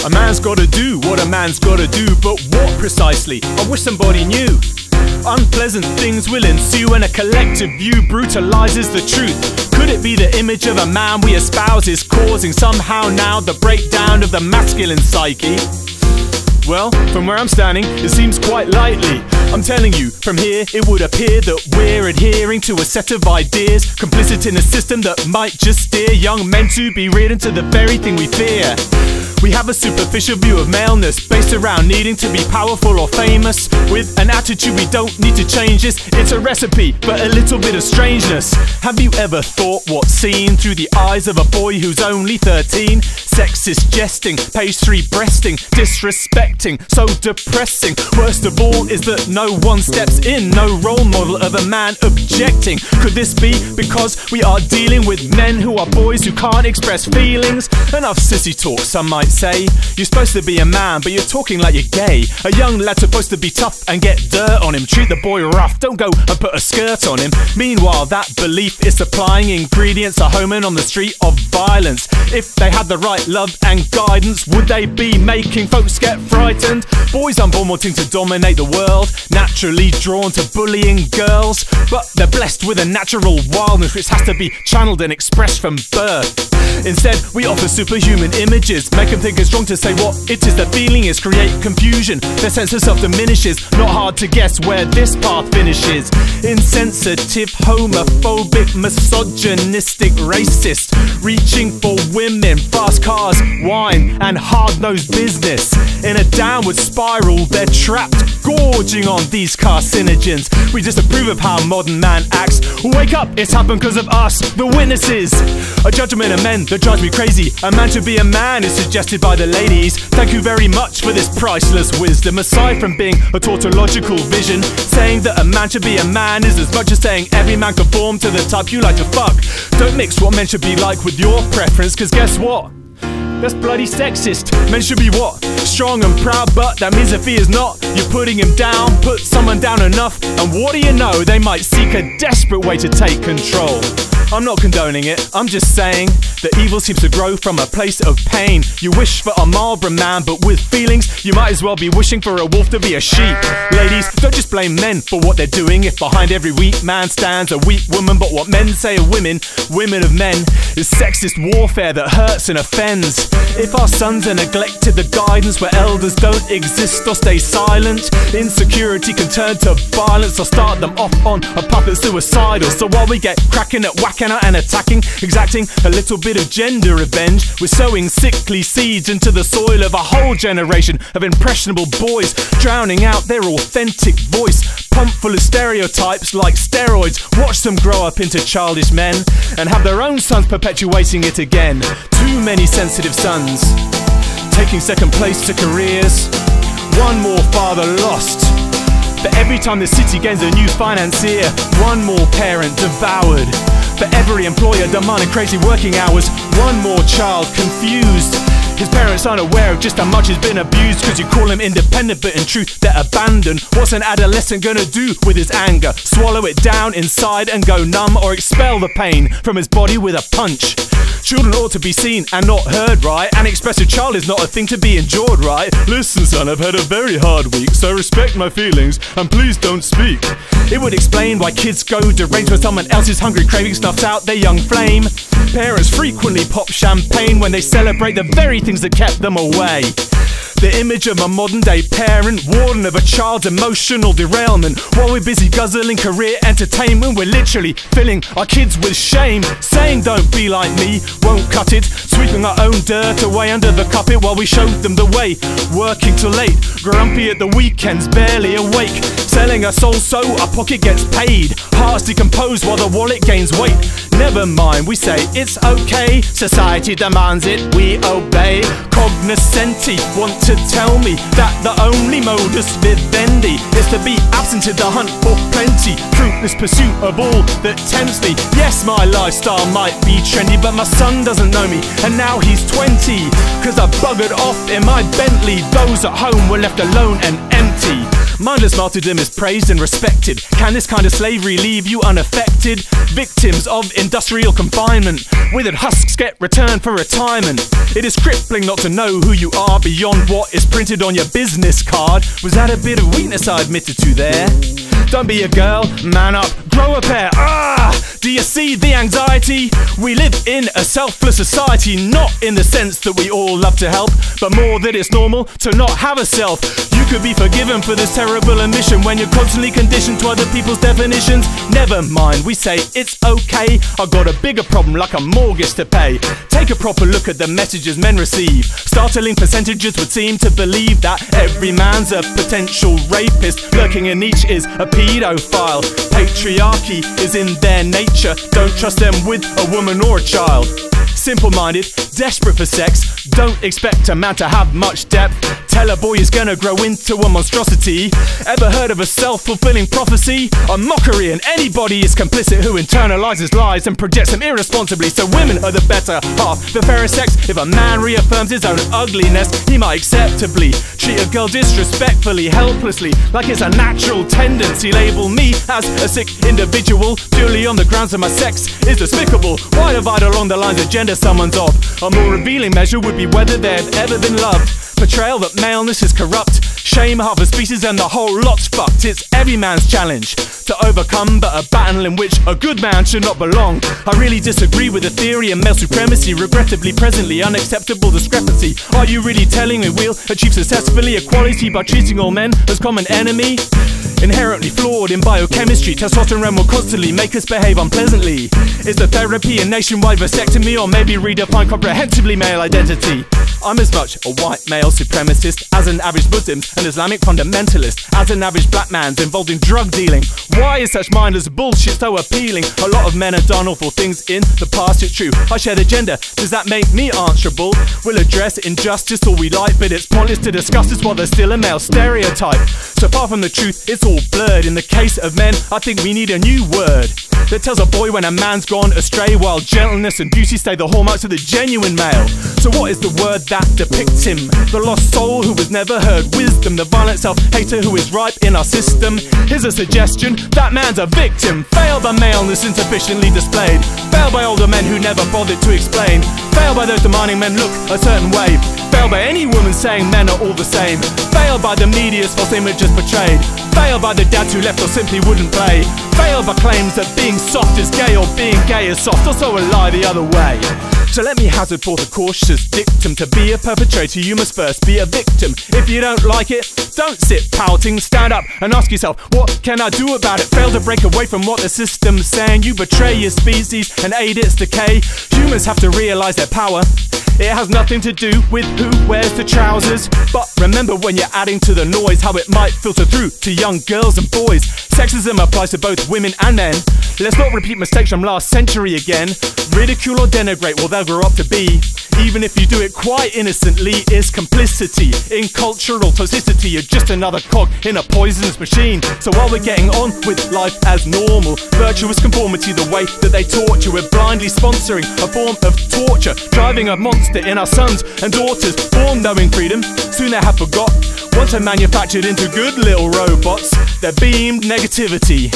A man's gotta do what a man's gotta do, but what precisely? I wish somebody knew. Unpleasant things will ensue when a collective view brutalizes the truth. Could it be the image of a man we espouse is causing somehow now the breakdown of the masculine psyche? Well, from where I'm standing, it seems quite likely. I'm telling you, from here it would appear that we're adhering to a set of ideas, complicit in a system that might just steer young men to be reared into the very thing we fear. We have a superficial view of maleness based around needing to be powerful or famous, with an attitude we don't need to change this. It's a recipe for a little bit of strangeness. Have you ever thought what's seen through the eyes of a boy who's only 13? Sexist jesting, page 3 breasting, disrespecting, so depressing. Worst of all is that no one steps in, no role model of a man objecting. Could this be because we are dealing with men who are boys who can't express feelings? Enough sissy talk, some might say. You're supposed to be a man, but you're talking like you're gay. A young lad supposed to be tough and get dirt on him. Treat the boy rough, don't go and put a skirt on him. Meanwhile, that belief is supplying ingredients a homing on the street of violence. If they had the right love and guidance, would they be making folks get frightened? Boys are born wanting to dominate the world, naturally drawn to bullying girls, but they're blessed with a natural wildness which has to be channeled and expressed from birth. Instead, we offer superhuman images, make them think it's wrong to say what it is the feeling is, create confusion, their sense of self diminishes. Not hard to guess where this path finishes. Insensitive, homophobic, misogynistic, racist, reaching for women, fast cars, wine and hard-nosed business. In a downward spiral they're trapped, gorging on these carcinogens. We disapprove of how modern man acts. Wake up, it's happened because of us, the witnesses. A judgment of men that drives me crazy. A man to be a man is suggested by the ladies. Thank you very much for this priceless wisdom. Aside from being a tautological vision, saying that a man should be a man is as much as saying every man conform to the type you like to fuck. Don't mix what men should be like with your preference, cause guess what? That's bloody sexist. Men should be what? Strong and proud, but that means if he is not, you're putting him down. Put someone down enough, and what do you know? They might seek a desperate way to take control. I'm not condoning it, I'm just saying that evil seems to grow from a place of pain. You wish for a Marlboro man, but with feelings, you might as well be wishing for a wolf to be a sheep. Ladies, don't just blame men for what they're doing. If behind every weak man stands a weak woman, but what men say of women, women of men, is sexist warfare that hurts and offends. If our sons are neglected the guidance where elders don't exist or stay silent, insecurity can turn to violence or start them off on a path that's suicidal. So while we get cracking at whacking out and attacking, exacting a little bit of gender revenge, we're sowing sickly seeds into the soil of a whole generation of impressionable boys, drowning out their authentic voice. Pumped full of stereotypes like steroids. Watch them grow up into childish men and have their own sons perpetuating it again. Too many sensitive sons taking second place to careers. One more father lost. For every time the city gains a new financier, one more parent devoured. For every employer demanding crazy working hours, one more child confused. His parents aren't aware of just how much he's been abused, cause you call him independent but in truth they're abandoned. What's an adolescent gonna do with his anger? Swallow it down inside and go numb, or expel the pain from his body with a punch? Children ought to be seen and not heard, right? An expressive child is not a thing to be endured, right? Listen son, I've had a very hard week, so respect my feelings and please don't speak. It would explain why kids go deranged when someone else's hungry craving snuffs out their young flame. Parents frequently pop champagne when they celebrate the very things that kept them away. The image of a modern day parent, warden of a child's emotional derailment. While we're busy guzzling career entertainment, we're literally filling our kids with shame. Saying don't be like me won't cut it, sweeping our own dirt away under the carpet while we showed them the way. Working till late, grumpy at the weekends, barely awake, selling our soul so our pocket gets paid. Hearts decomposed while the wallet gains weight. Never mind, we say it's okay, society demands it, we obey. Cognoscenti want to tell me that the only modus vivendi is to be absent in the hunt for plenty, fruitless pursuit of all that tempts me. Yes, my lifestyle might be trendy, but my son doesn't know me, and now he's 20, cause I buggered off in my Bentley. Those at home were left alone and empty. Mindless martyrdom is praised and respected. Can this kind of slavery leave you unaffected? Victims of industrial confinement, withered husks get returned for retirement. It is crippling not to know who you are beyond what is printed on your business card. Was that a bit of weakness I admitted to there? Don't be a girl, man up, grow a pair. Do you see the anxiety? We live in a selfless society, not in the sense that we all love to help, but more that it's normal to not have a self. You could be forgiven for this terrible omission when you're constantly conditioned to other people's definitions. Never mind, we say it's okay. I got a bigger problem like a mortgage to pay. Take a proper look at the messages men receive. Startling percentages would seem to believe that every man's a potential rapist. Lurking in each is a pedophile. Patriarchy is in their nature. Don't trust them with a woman or a child. Simple-minded, desperate for sex. Don't expect a man to have much depth. Tell a boy he's gonna grow into a monstrosity. Ever heard of a self-fulfilling prophecy? A mockery, and anybody is complicit who internalizes lies and projects them irresponsibly. So women are the better half, the fairer sex. If a man reaffirms his own ugliness, he might acceptably treat a girl disrespectfully, helplessly, like it's a natural tendency. Label me as a sick individual purely on the grounds of my sex is despicable. Why divide along the lines of gender someone's of? A more revealing measure would be whether they've ever been loved. Portrayal that maleness is corrupt. Shame half a species and the whole lot's fucked. It's every man's challenge to overcome, but a battle in which a good man should not belong. I really disagree with the theory of male supremacy. Regrettably, presently, unacceptable discrepancy. Are you really telling me we'll achieve successfully equality by treating all men as common enemy? Inherently flawed in biochemistry, testosterone will constantly make us behave unpleasantly. Is the therapy a nationwide vasectomy, or maybe redefine comprehensively male identity? I'm as much a white male supremacist as an average Muslim, an Islamic fundamentalist, as an average black man's involved in drug dealing. Why is such mindless bullshit so appealing? A lot of men have done awful things in the past, it's true. I share the gender, does that make me answerable? We'll address injustice all we like, but it's pointless to discuss this while there's still a male stereotype. So far from the truth, it's all blurred. In the case of men, I think we need a new word that tells a boy when a man's gone astray, while gentleness and beauty stay the hallmarks of the genuine male. So what is the word that depicts him? The lost soul who has never heard wisdom, the violent self-hater who is ripe in our system. Here's a suggestion, that man's a victim. Failed by maleness insufficiently displayed. Failed by older men who never bothered to explain. Failed by those demanding men look a certain way. Failed by any woman saying men are all the same. Failed by the media's false images portrayed. Failed by the dads who left or simply wouldn't play. Failed by claims that being soft is gay or being gay is soft, also a lie the other way. So let me hazard forth a cautious dictum. To be a perpetrator you must first be a victim. If you don't like it, don't sit pouting. Stand up and ask yourself, what can I do about it? Fail to break away from what the system's saying. You betray your species and aid its decay. Humans have to realise their power. It has nothing to do with who wears the trousers. But remember when you're adding to the noise how it might filter through to young girls and boys. Sexism applies to both women and men. Let's not repeat mistakes from last century again. Ridicule or denigrate what they'll grow up to be. Even if you do it quite innocently, is complicity in cultural toxicity. You're just another cog in a poisonous machine. So while we're getting on with life as normal, virtuous conformity the way that they torture, we're blindly sponsoring a form of torture, driving a monster in our sons and daughters, born knowing freedom, soon they have forgot. Once they're manufactured into good little robots, they're beamed negativity.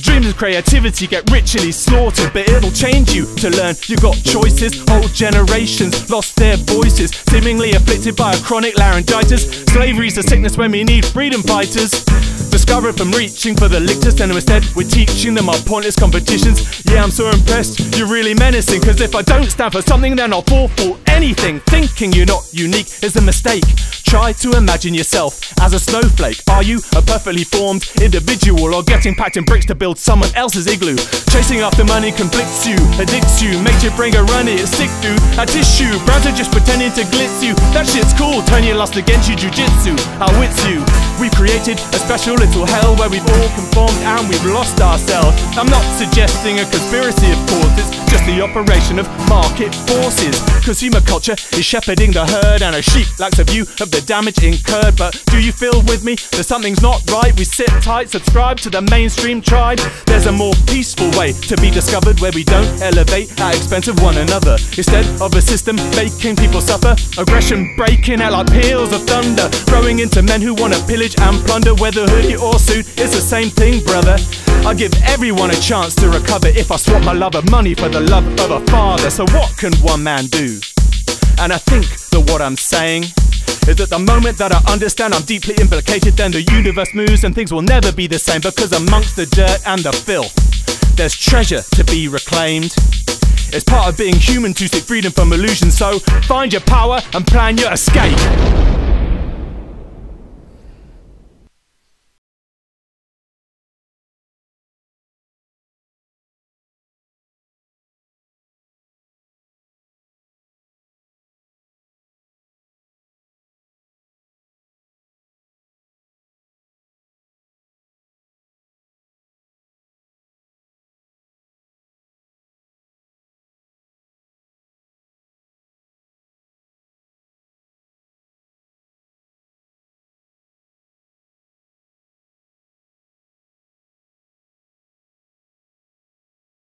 Dreams of creativity get ritually slaughtered, but it'll change you to learn you got choices. Whole generations lost their voices, seemingly afflicted by a chronic laryngitis. Slavery's a sickness when we need freedom fighters. Discover from reaching for the lictors, and instead we're teaching them our pointless competitions. Yeah, I'm so impressed, you're really menacing, cause if I don't stand for something then I'll fall for anything. Thinking you're not unique is a mistake. Try to imagine yourself as a snowflake. Are you a perfectly formed individual, or getting packed in bricks to build someone else's igloo? Chasing after money conflicts you, addicts you, makes your brain go runny, it's sick dude. A tissue, brands are just pretending to glitz you. That shit's cool, turn your lust against you, jujitsu, outwits you. We've created a special little hell where we've all conformed and we've lost ourselves. I'm not suggesting a conspiracy of course, it's just the operation of market forces. Consumer culture is shepherding the herd, and a sheep lacks a view of the the damage incurred. But do you feel with me that something's not right? We sit tight, subscribe to the mainstream tribe. There's a more peaceful way to be discovered, where we don't elevate at expense of one another. Instead of a system making people suffer, aggression breaking out like peals of thunder, growing into men who want to pillage and plunder. Whether hoodie or suit, it's the same thing, brother. I give everyone a chance to recover if I swap my love of money for the love of a father. So what can one man do? And I think that what I'm saying is that the moment that I understand I'm deeply implicated, then the universe moves and things will never be the same. Because amongst the dirt and the filth, there's treasure to be reclaimed. It's part of being human to seek freedom from illusion. So find your power and plan your escape.